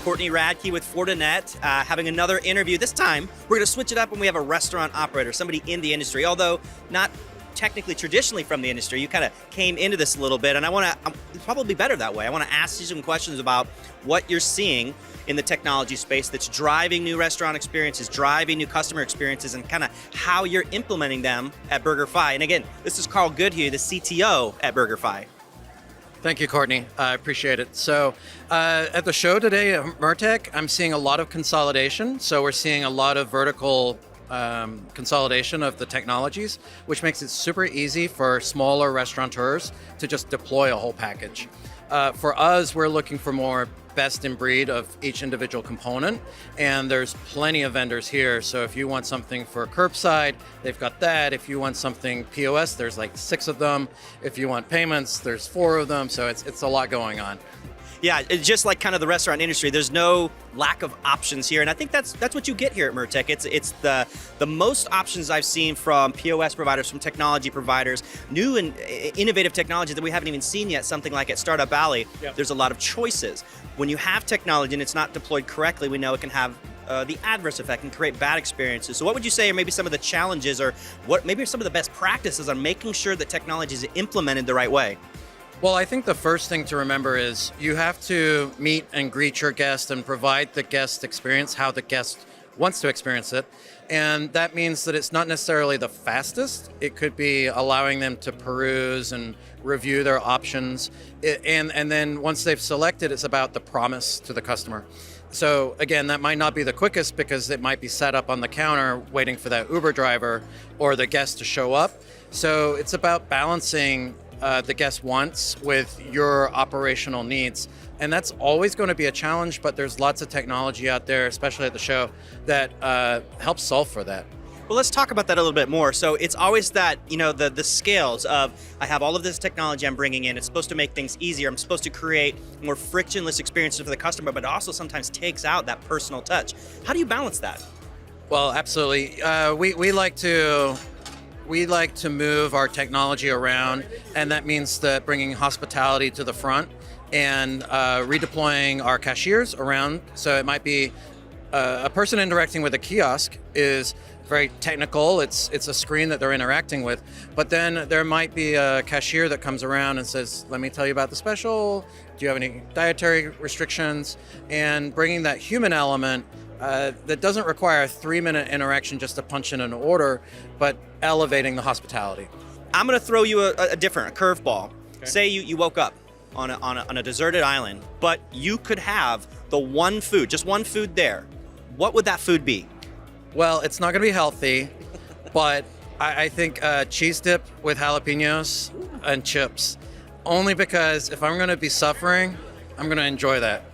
Courtney Radke with Fortinet, having another interview. This time, we're going to switch it up and we have a restaurant operator, somebody in the industry, although not technically traditionally from the industry. You kind of came into this a little bit, and it's probably better that way. I want to ask you some questions about what you're seeing in the technology space that's driving new restaurant experiences, driving new customer experiences, and kind of how you're implementing them at BurgerFi. And again, this is Karl Goodhew, the CTO at BurgerFi. Thank you, Courtney. I appreciate it. So at the show today at MURTEC, I'm seeing a lot of consolidation. So we're seeing a lot of vertical consolidation of the technologies, which makes it super easy for smaller restaurateurs to just deploy a whole package. For us, we're looking for more best in breed of each individual component, and there's plenty of vendors here. So if you want something for curbside, they've got that. If you want something POS, there's like 6 of them. If you want payments, there's 4 of them. So it's a lot going on. Yeah, it's just like kind of the restaurant industry. There's no lack of options here, and I think that's what you get here at MURTEC. It's the most options I've seen from POS providers, from technology providers, new and innovative technology that we haven't even seen yet. Something like at Startup Valley, There's a lot of choices. When you have technology and it's not deployed correctly, we know it can have the adverse effect and create bad experiences. So what would you say are maybe some of the challenges, or what maybe some of the best practices on making sure that technology is implemented the right way? Well, I think the first thing to remember is you have to meet and greet your guest and provide the guest experience how the guest wants to experience it. And that means that it's not necessarily the fastest. It could be allowing them to peruse and review their options. And then once they've selected, it's about the promise to the customer. So again, that might not be the quickest because it might be set up on the counter waiting for that Uber driver or the guest to show up. So it's about balancing the guest wants with your operational needs. And that's always going to be a challenge, but there's lots of technology out there, especially at the show, that helps solve for that. Well, let's talk about that a little bit more. So it's always that, the scales of, I have all of this technology I'm bringing in. It's supposed to make things easier. I'm supposed to create more frictionless experiences for the customer, but it also sometimes takes out that personal touch. How do you balance that? Well, absolutely. We like to move our technology around, and that means that bringing hospitality to the front and redeploying our cashiers around. So it might be a person interacting with a kiosk is very technical. It's a screen that they're interacting with. But then there might be a cashier that comes around and says, let me tell you about the special. Do you have any dietary restrictions? And bringing that human element that doesn't require a 3-minute interaction just to punch in an order, but elevating the hospitality. I'm going to throw you a curveball. Okay. Say you woke up on a deserted island, but you could have just one food there. What would that food be? Well, it's not going to be healthy, but I think cheese dip with jalapenos and chips. Only because if I'm going to be suffering, I'm going to enjoy that.